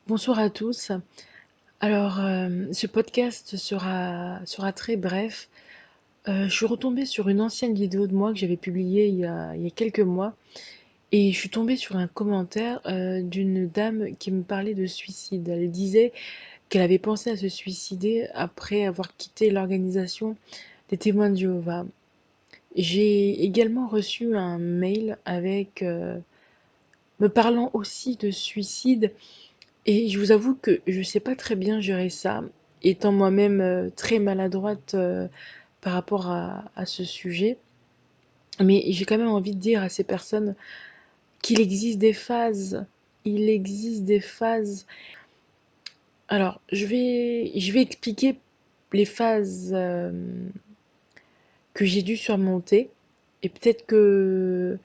Bonsoir à tous. Alors, ce podcast sera très bref. Je suis retombée sur une ancienne vidéo de moi que j'avais publiée il y a quelques mois et je suis tombée sur un commentaire, d'une dame qui me parlait de suicide. Elle disait qu'elle avait pensé à se suicider après avoir quitté l'organisation des Témoins de Jéhovah. J'ai également reçu un mail avec, me parlant aussi de suicide. Et je vous avoue que je sais pas très bien gérer ça, étant moi-même très maladroite par rapport à ce sujet. Mais j'ai quand même envie de dire à ces personnes qu'il existe des phases. Il existe des phases. Alors, je vais expliquer les phases que j'ai dû surmonter. Et peut-être que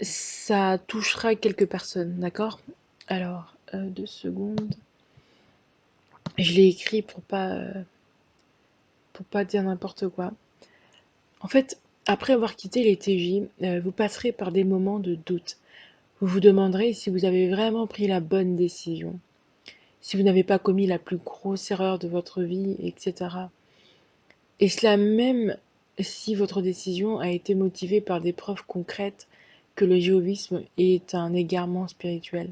ça touchera quelques personnes, d'accord? Alors, 2 secondes. Je l'ai écrit pour pas dire n'importe quoi. En fait, après avoir quitté les TJ, vous passerez par des moments de doute. Vous vous demanderez si vous avez vraiment pris la bonne décision, si vous n'avez pas commis la plus grosse erreur de votre vie, etc. Et cela même si votre décision a été motivée par des preuves concrètes que le jéhovisme est un égarement spirituel.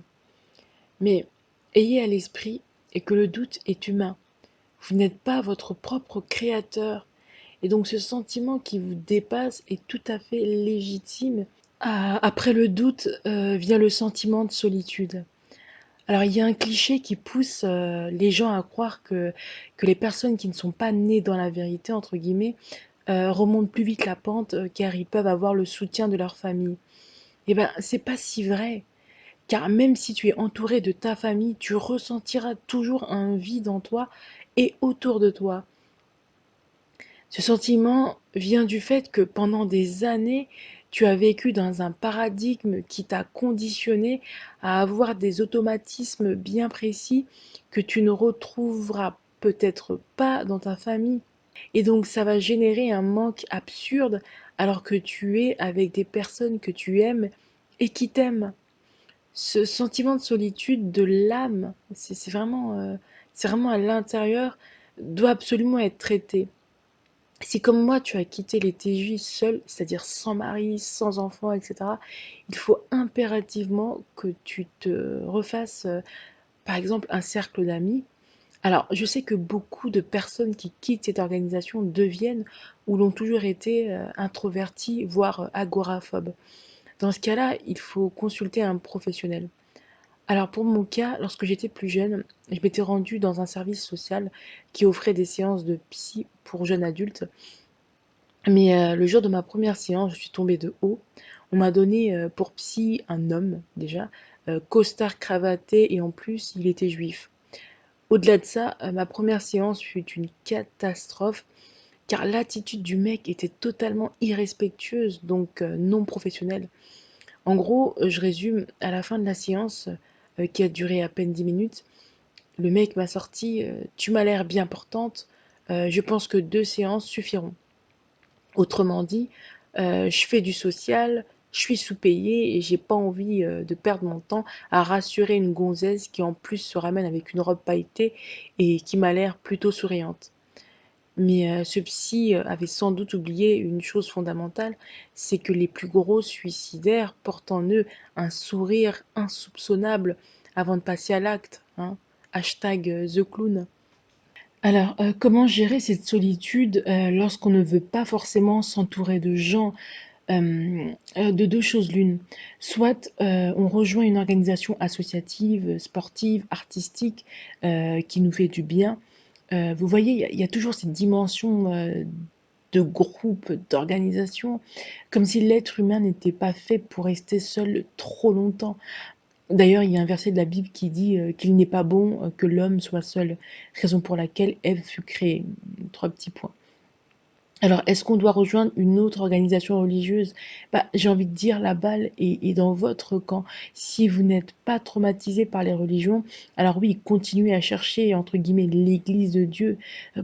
Mais ayez à l'esprit et que le doute est humain. Vous n'êtes pas votre propre créateur. Et donc ce sentiment qui vous dépasse est tout à fait légitime. Après le doute, vient le sentiment de solitude. Alors il y a un cliché qui pousse, les gens à croire que les personnes qui ne sont pas «nées dans la vérité» entre guillemets, remontent plus vite la pente, car ils peuvent avoir le soutien de leur famille. Eh ben, c'est pas si vrai, car même si tu es entouré de ta famille, tu ressentiras toujours un vide en toi et autour de toi. Ce sentiment vient du fait que pendant des années, tu as vécu dans un paradigme qui t'a conditionné à avoir des automatismes bien précis que tu ne retrouveras peut-être pas dans ta famille. Et donc ça va générer un manque absurde alors que tu es avec des personnes que tu aimes et qui t'aiment. Ce sentiment de solitude de l'âme, c'est vraiment à l'intérieur, doit absolument être traité. Si comme moi tu as quitté les TJ seul, c'est-à-dire sans mari, sans enfant, etc., il faut impérativement que tu te refasses, par exemple, un cercle d'amis. Alors, je sais que beaucoup de personnes qui quittent cette organisation deviennent ou l'ont toujours été introverties, voire agoraphobes. Dans ce cas-là, il faut consulter un professionnel. Alors pour mon cas, lorsque j'étais plus jeune, je m'étais rendue dans un service social qui offrait des séances de psy pour jeunes adultes. Mais le jour de ma première séance, je suis tombée de haut. On m'a donné, pour psy un homme déjà, costard cravaté et en plus il était juif. Au-delà de ça, ma première séance fut une catastrophe car l'attitude du mec était totalement irrespectueuse, donc non professionnelle. En gros, je résume, à la fin de la séance, qui a duré à peine 10 minutes, le mec m'a sorti, «Tu m'as l'air bien portante, je pense que 2 séances suffiront». Autrement dit, je fais du social, je suis sous-payée et j'ai pas envie, de perdre mon temps à rassurer une gonzesse qui en plus se ramène avec une robe pailletée et qui m'a l'air plutôt souriante. Mais, ce psy, avait sans doute oublié une chose fondamentale, c'est que les plus gros suicidaires portent en eux un sourire insoupçonnable avant de passer à l'acte, hein. Hashtag, The Clown. Alors, comment gérer cette solitude, lorsqu'on ne veut pas forcément s'entourer de gens? De 2 choses l'une, soit, on rejoint une organisation associative, sportive, artistique, qui nous fait du bien. Vous voyez, il y a toujours cette dimension, de groupe, d'organisation, comme si l'être humain n'était pas fait pour rester seul trop longtemps. D'ailleurs, il y a un verset de la Bible qui dit, qu'il n'est pas bon, que l'homme soit seul, raison pour laquelle Ève fut créée. 3 petits points. Alors, est-ce qu'on doit rejoindre une autre organisation religieuse? Bah, j'ai envie de dire la balle est dans votre camp. Si vous n'êtes pas traumatisé par les religions, alors oui, continuez à chercher, entre guillemets, l'église de Dieu.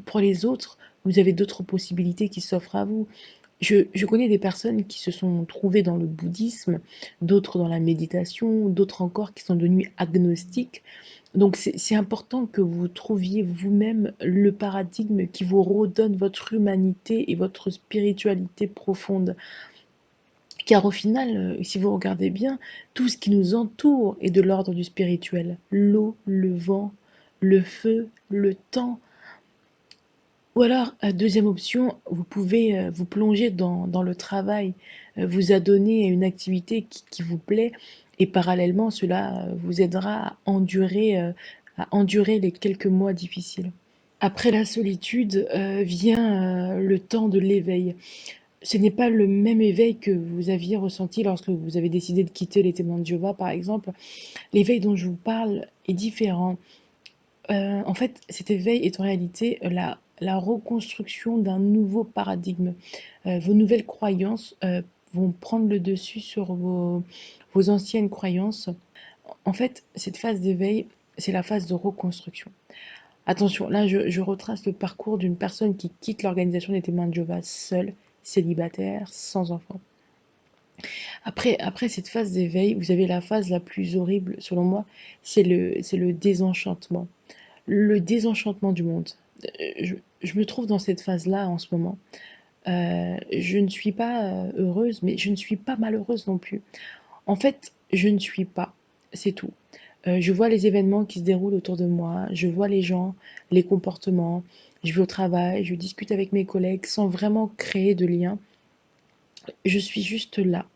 Pour les autres, vous avez d'autres possibilités qui s'offrent à vous. Je connais des personnes qui se sont trouvées dans le bouddhisme, d'autres dans la méditation, d'autres encore qui sont devenues agnostiques. Donc c'est important que vous trouviez vous-même le paradigme qui vous redonne votre humanité et votre spiritualité profonde. Car au final, si vous regardez bien, tout ce qui nous entoure est de l'ordre du spirituel. L'eau, le vent, le feu, le temps. Ou alors, deuxième option, vous pouvez vous plonger dans le travail, vous adonner à une activité qui vous plaît et parallèlement, cela vous aidera à endurer les quelques mois difficiles. Après la solitude vient le temps de l'éveil. Ce n'est pas le même éveil que vous aviez ressenti lorsque vous avez décidé de quitter les témoins de Jéhovah, par exemple. L'éveil dont je vous parle est différent. En fait, cet éveil est en réalité la reconstruction d'un nouveau paradigme. Vos nouvelles croyances vont prendre le dessus sur vos anciennes croyances. En fait, cette phase d'éveil, c'est la phase de reconstruction. Attention, là, je retrace le parcours d'une personne qui quitte l'organisation des témoins de Jéhovah seule, célibataire, sans enfant. Après cette phase d'éveil, vous avez la phase la plus horrible, selon moi, c'est le désenchantement. Le désenchantement du monde. Je me trouve dans cette phase-là en ce moment. Je ne suis pas heureuse, mais je ne suis pas malheureuse non plus. En fait, je ne suis pas. C'est tout. Je vois les événements qui se déroulent autour de moi, je vois les gens, les comportements, je vais au travail, je discute avec mes collègues sans vraiment créer de lien. Je suis juste là,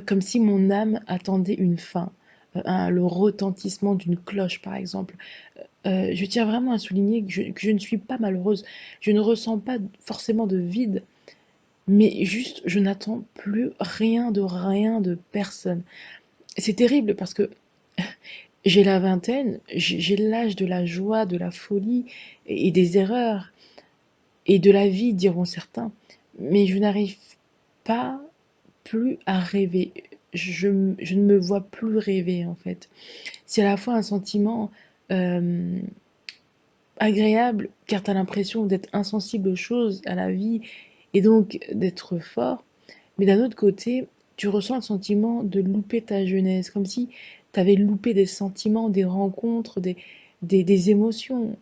comme si mon âme attendait une fin, le retentissement d'une cloche par exemple. Je tiens vraiment à souligner que je ne suis pas malheureuse. Je ne ressens pas forcément de vide, mais juste je n'attends plus rien de personne. C'est terrible parce que j'ai la vingtaine, j'ai l'âge de la joie, de la folie et des erreurs et de la vie, diront certains. Mais je n'arrive pas plus à rêver. Je ne me vois plus rêver en fait. C'est à la fois un sentiment euh, agréable car tu as l'impression d'être insensible aux choses, à la vie et donc d'être fort. Mais d'un autre côté, tu ressens le sentiment de louper ta jeunesse, comme si tu avais loupé des sentiments, des rencontres, des émotions,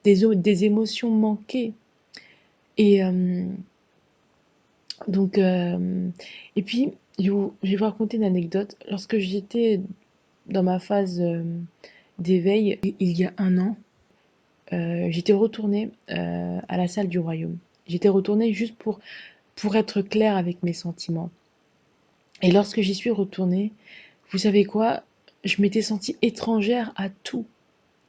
des émotions manquées. Et donc, et puis, je vais vous raconter une anecdote. Lorsque j'étais dans ma phase d'éveil, il y a un an, j'étais retournée à la salle du royaume. J'étais retournée juste pour être claire avec mes sentiments. Et lorsque j'y suis retournée, vous savez quoi? Je m'étais sentie étrangère à tout,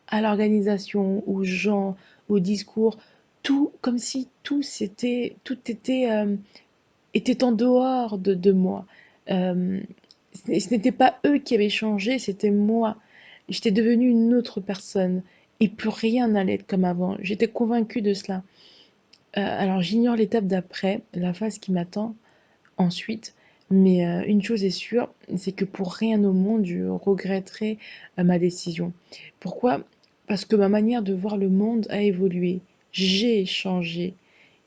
à l'organisation, aux gens, au discours, tout, comme si tout était en dehors de moi. Euh, ce n'était pas eux qui avaient changé, c'était moi. J'étais devenue une autre personne et plus rien n'allait être comme avant. J'étais convaincue de cela. Alors j'ignore l'étape d'après, la phase qui m'attend ensuite, mais une chose est sûre, c'est que pour rien au monde je regretterai ma décision. Pourquoi? Parce que ma manière de voir le monde a évolué. J'ai changé.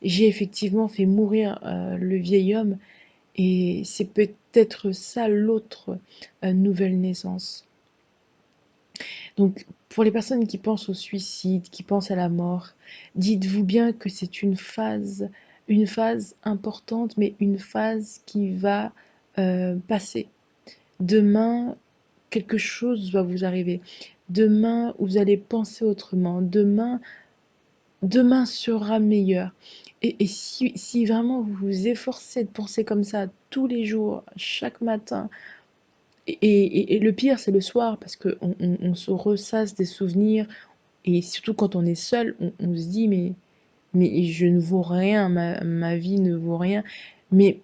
J'ai effectivement fait mourir le vieil homme et c'est peut-être ça l'autre nouvelle naissance. Donc, pour les personnes qui pensent au suicide, qui pensent à la mort, dites-vous bien que c'est une phase importante, mais une phase qui va passer. Demain, quelque chose va vous arriver. Demain, vous allez penser autrement. Demain sera meilleur. Et si vraiment vous vous efforcez de penser comme ça tous les jours, chaque matin, et le pire, c'est le soir, parce qu'on se ressasse des souvenirs, et surtout quand on est seul, on se dit, mais je ne vaux rien, ma vie ne vaut rien. Mais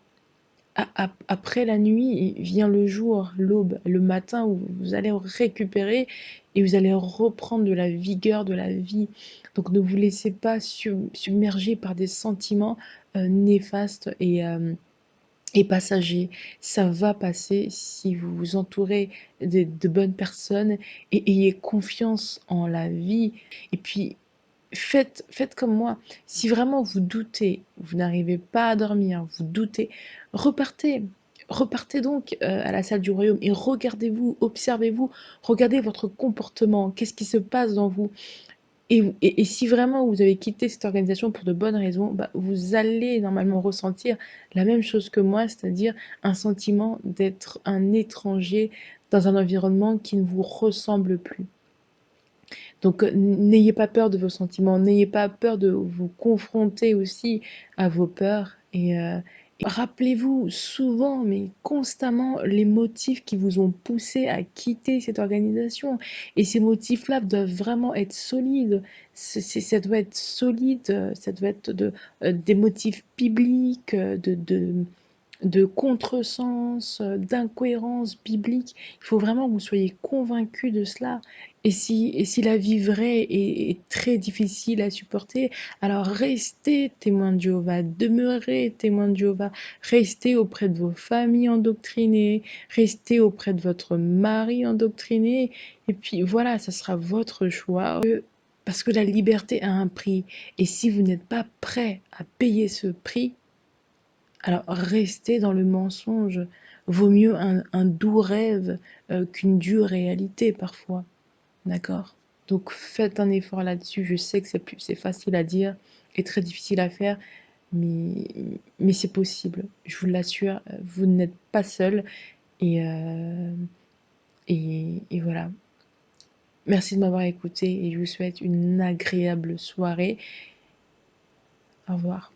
après la nuit vient le jour, l'aube, le matin où vous allez récupérer et vous allez reprendre de la vigueur, de la vie. Donc ne vous laissez pas submerger par des sentiments néfastes et passagers. Ça va passer si vous vous entourez de bonnes personnes et ayez confiance en la vie. Et puis faites comme moi. Si vraiment vous doutez, vous n'arrivez pas à dormir, vous doutez, repartez. Repartez donc à la salle du royaume et regardez-vous, observez-vous, regardez votre comportement, qu'est-ce qui se passe dans vous. Et si vraiment vous avez quitté cette organisation pour de bonnes raisons, bah, vous allez normalement ressentir la même chose que moi, c'est-à-dire un sentiment d'être un étranger dans un environnement qui ne vous ressemble plus. Donc, n'ayez pas peur de vos sentiments, n'ayez pas peur de vous confronter aussi à vos peurs et rappelez-vous souvent, mais constamment, les motifs qui vous ont poussé à quitter cette organisation. Et ces motifs-là doivent vraiment être solides. Ça doit être solide, ça doit être des motifs bibliques, de contresens, d'incohérence biblique. Il faut vraiment que vous soyez convaincus de cela. Et si la vie vraie est très difficile à supporter, alors restez témoin de Jéhovah, demeurez témoin de Jéhovah, restez auprès de vos familles endoctrinées, restez auprès de votre mari endoctriné, et puis voilà, ça sera votre choix. Parce que la liberté a un prix, et si vous n'êtes pas prêt à payer ce prix, alors restez dans le mensonge. Vaut mieux un doux rêve qu'une dure réalité parfois. D'accord? Donc faites un effort là-dessus. Je sais que c'est facile à dire et très difficile à faire, mais, mais c'est possible. Je vous l'assure, vous n'êtes pas seul. Et, euh, et voilà. Merci de m'avoir écouté et je vous souhaite une agréable soirée. Au revoir.